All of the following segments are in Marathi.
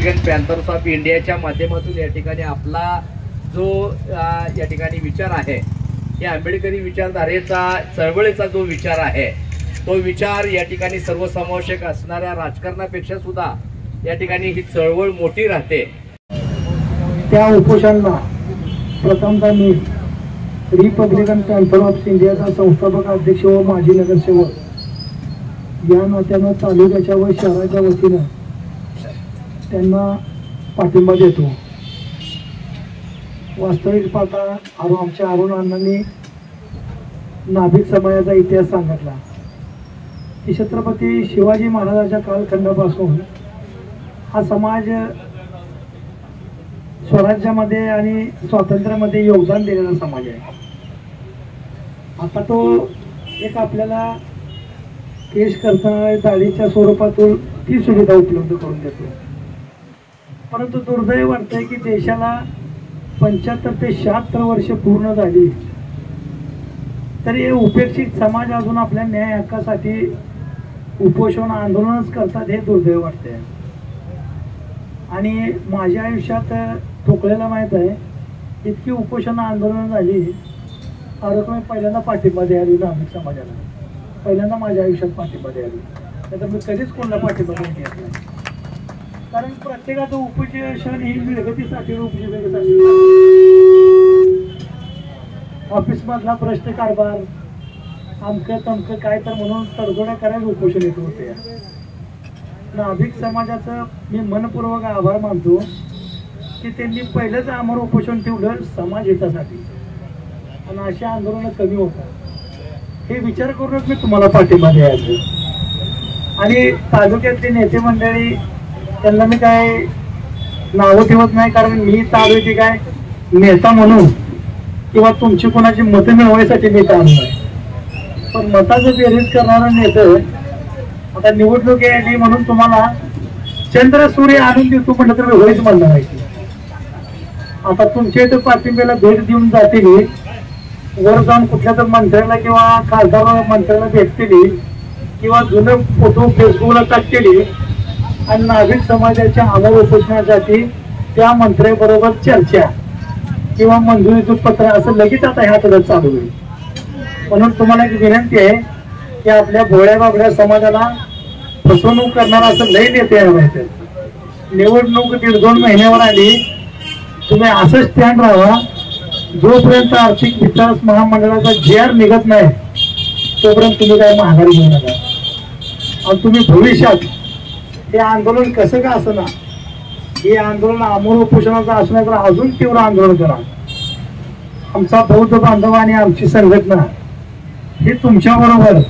रिपब्लिकन पॅन्थर्स ऑफ इंडियाच्या माध्यमातून या ठिकाणी आपला जो या ठिकाणी विचार आहे, हे आंबेडकरी विचारधारेचा चळवळीचा जो विचार आहे, तो विचार या ठिकाणी सर्वसमावेशक असणाऱ्या राजकारणापेक्षा सुद्धा या ठिकाणी ही चळवळ मोठी राहते। त्या उपोषणाला प्रथमतः मी रिपब्लिकन पॅन्थर ऑफ इंडियाचा संस्थापक अध्यक्ष व माजी नगरसेवक या नात्यानं तालुक्याच्या व शहराच्या वतीनं त्यांना पाठिंबा देतो। वास्तविक पाहता आमच्या अरुण अण्णांनी नाभिक समाजाचा इतिहास सांगितला की छत्रपती शिवाजी महाराजांच्या कालखंडापासून हा समाज स्वराज्यामध्ये आणि स्वातंत्र्यामध्ये योगदान देणारा समाज आहे। आता तो एक आपल्याला केश करता दाढीच्या स्वरूपातून ती सुविधा उपलब्ध करून देतो, परंतु दुर्दैव वाटतंय की देशाला 75 ते 76 वर्ष पूर्ण झाली तरी उपेक्षित समाज अजून आपल्या न्याय हक्कासाठी उपोषण आंदोलनच करतात, हे दुर्दैव वाटते। आणि माझ्या आयुष्यात ठोकलेला माहीत आहे, इतकी उपोषण आंदोलन झाली मी पहिल्यांदा पाठिंबा द्यावी नाभिक समाजाला, पहिल्यांदा माझ्या आयुष्यात पाठिंबा द्यावी, नाहीतर मी कधीच कोणाला पाठिंबा देत नाही। कारण प्रत्येकाचं उपोषण ही मिळकतीसाठी उपजीविकेसाठी, ऑफिसमधला भ्रष्ट कारभार अमकं तमकं काय तर म्हणून तडजोड्या करायला उपोषण येत होते। नाभिक समाजाचं मी मनपूर्वक आभार मानतो की त्यांनी पहिलंच आमर उपोषण ठेवलं समाज हितासाठी आणि अशी आंदोलनं कमी होतात हे विचार करूनच मी तुम्हाला पाठिंबा द्यायचं। आणि तालुक्यातले नेते मंडळी त्यांना मी काय नावं ठेवत नाही, कारण मी तालुक्याची काय नेता म्हणून किंवा तुमची कोणाची मतं मिळवण्यासाठी नेता आणू आहे, पण मताचं बेरीज करणारा नेतं आता निवडणूक यायची म्हणून तुम्हाला चंद्र सूर्य आणून देतो म्हटलं तर होईच म्हणणार आहे। आता तुमच्या इथं पाठिंब्याला भेट देऊन जातील, वर जाऊन कुठल्या तर मंत्र्याला किंवा खासदार मंत्र्याला भेटतील किंवा जुनं फोटो फेसबुकला टाकतील आणि नाभिक समाजाच्या आमर उपोषणासाठी त्या मंत्र्याबरोबर चर्चा किंवा मंजुरीचं पत्र असं लगेच आता ह्या आठवड्यात चालू होईल। म्हणून तुम्हाला एक विनंती आहे की आपल्या भोळ्या बाबड्या समाजाला फसवणूक करणारा असं लय नेते आहे। निवडणूक 1.5-2 महिन्यावर आली, तुम्ही असं स्टँड राहा जोपर्यंत आर्थिक विकास महामंडळाचा JR निघत नाही तोपर्यंत तुम्ही काय माघारी घेऊ नका। आणि तुम्ही भविष्यात हे आंदोलन कसं का असं ना, हे आंदोलन आमर उपोषणाचं असणार तर अजून तीव्र आंदोलन करा। आमचा बौद्ध बांधव आणि आमची संघटना हे तुमच्या बरोबर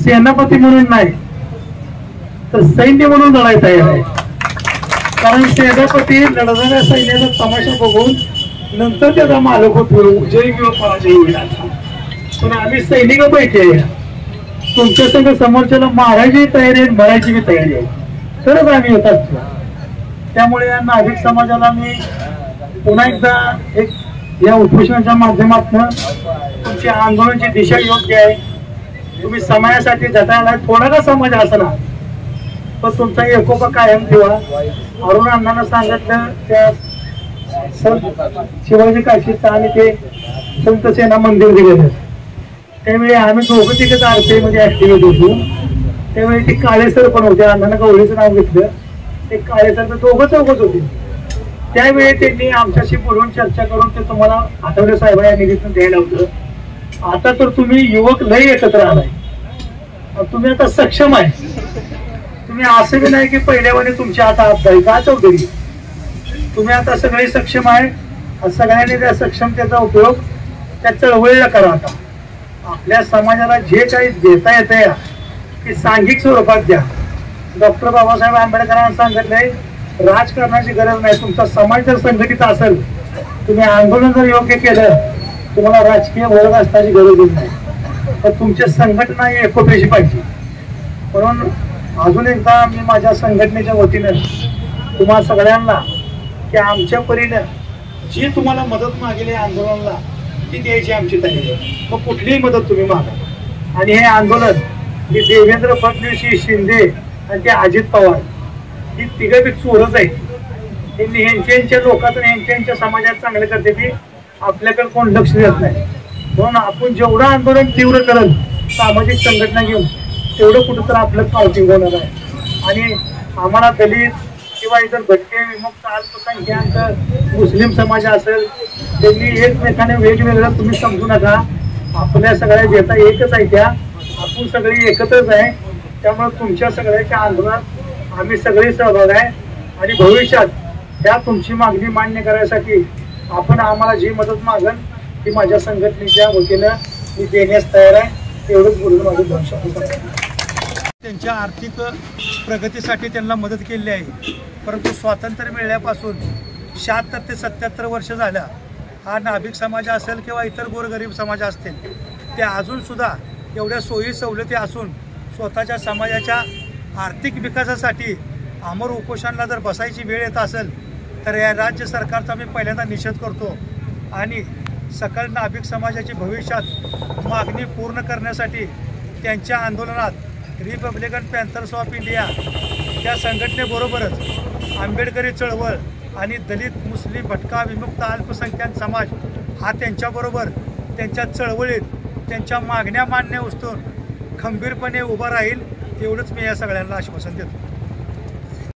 सेनापती म्हणून नाही तर सैन्य म्हणून लढायला तयार आहे। कारण सेनापती लढणाऱ्या सैन्याचा तमाशा बघून नंतर त्याचा मालक होतो, जय किंवा पराजय होईल। पण आम्ही सैनिक पैकी आहे, तुमच्या संघ समोरच्याला मारायची तयारी आहे, मरायची बी तयारी आहे, तरच आम्ही येत असतो। त्यामुळे या नाभिक समाजाला मी पुन्हा एकदा एक या उपोषणाच्या माध्यमातून तुमच्या आंदोलनाची दिशा योग्य आहे, तुम्ही समाजासाठी झटायला थोडा का समाज असला पण तुमचा एकोपा कायम ठेवा। अरुण अण्णांना सांगितलं त्या शिवाजी काशीचा आणि ते संत सेना मंदिर दिलेलं, त्यावेळी आम्ही दोघं तिकच आरतीमध्ये ऍक्टिव्हिटी होतो, त्यावेळी ते काळे सर पण होते, अण्णांना गवळीचं नाव घेतलं, ते काळे सर तर दोघं चौघच होते। त्यावेळी त्यांनी आमच्याशी बोलून चर्चा करून ते तुम्हाला आठवले साहेब या निधीतून द्यायला होतं। आता तर तुम्ही युवक लय एकत्र आलाय, तुम्ही आता सक्षम आहे। तुम्ही असं बी नाही की पहिल्यावाने तुमच्या आता अपदाय का चौधरी, तुम्ही आता सगळे सक्षम आहे। सगळ्यांनी त्या सक्षमतेचा उपयोग त्या चळवळीला करा। आता आपल्या समाजाला जे काही देता येतं ते सांघिक स्वरूपात द्या। डॉक्टर बाबासाहेब आंबेडकरांना सांगितलंय राजकारणाची गरज नाही, तुमचा समाज जर संघटित असेल, तुम्ही आंदोलन जर योग्य केलं, तुम्हाला राजकीय वर्ग असण्याची गरज नाही, तर तुमची संघटना ही एकोप्याची पाहिजे। म्हणून अजून एकदा मी माझ्या संघटनेच्या वतीनं तुम्हा सगळ्यांना की आमच्या परीनं जी तुम्हाला मदत मागेल आंदोलनाला ती द्यायची आमची तयारी आहे। मग कुठलीही मदत तुम्ही मागा। आणि हे आंदोलन हे देवेंद्र फडणवीस, शिंदे आणि ते अजित पवार ही तिघं बी चोरच आहेत. त्यांनी ह्यांच्या लोकांचं ह्यांच्या समाजात चांगलं करते की आपल्याकडे कोण लक्ष देत नाही. म्हणून आपण जेवढं आंदोलन तीव्र करल सामाजिक संघटना घेऊन तेवढं कुठं तर आपलं काउंटिंग होणार आहे. आणि आम्हाला दलित किंवा इतर भटके विमुक्त अल्पसंख्याक मुस्लिम समाज असेल त्यांनी एकमेकाने वेगवेगळं तुम्ही समजू नका. आपल्या सगळ्या घेता एकच आहे, त्या आपण सगळी एकत्रच आहे. त्यामुळे तुमच्या सगळ्याच्या आंदोलनात आम्ही सगळे सहभाग आहे. आणि भविष्यात त्या तुमची मागणी मान्य करायसाठी आपण आम्हाला जी मदत मागल ती माझ्या संघटनेच्या वतीनं मी देण्यास तयार आहे. एवढंच बोलून माझे 2 शब्द सांगतो. त्यांच्या आर्थिक प्रगतीसाठी त्यांना मदत केली आहे. परंतु स्वातंत्र्य मिळाल्यापासून 76 ते 77 वर्ष झालं हा नाभिक समाज असेल किंवा इतर गोरगरीब समाज असतील ते अजूनसुद्धा एवढ्या सोयी सवलती असून स्वतःच्या समाजाच्या आर्थिक विकासासाठी अमर उपोषणाला जर बसायची वेळ येत असेल तर या राज्य सरकारचा मी पहिल्यांदा निषेध करतो. आणि सकल नाभिक समाजाची भविष्यात मागणी पूर्ण करण्यासाठी त्यांच्या आंदोलनात रिपब्लिकन पॅन्थर्स ऑफ इंडिया त्या संघटनेबरोबरच आंबेडकरी चळवळ आणि दलित मुस्लिम भटका विमुक्त अल्पसंख्याक समाज हा त्यांच्याबरोबर त्यांच्या चळवळीत त्यांच्या मागण्या मान्य उचलून खंबीरपणे उभा राहील. एवढंच मी या सगळ्यांना आश्वासन देतो.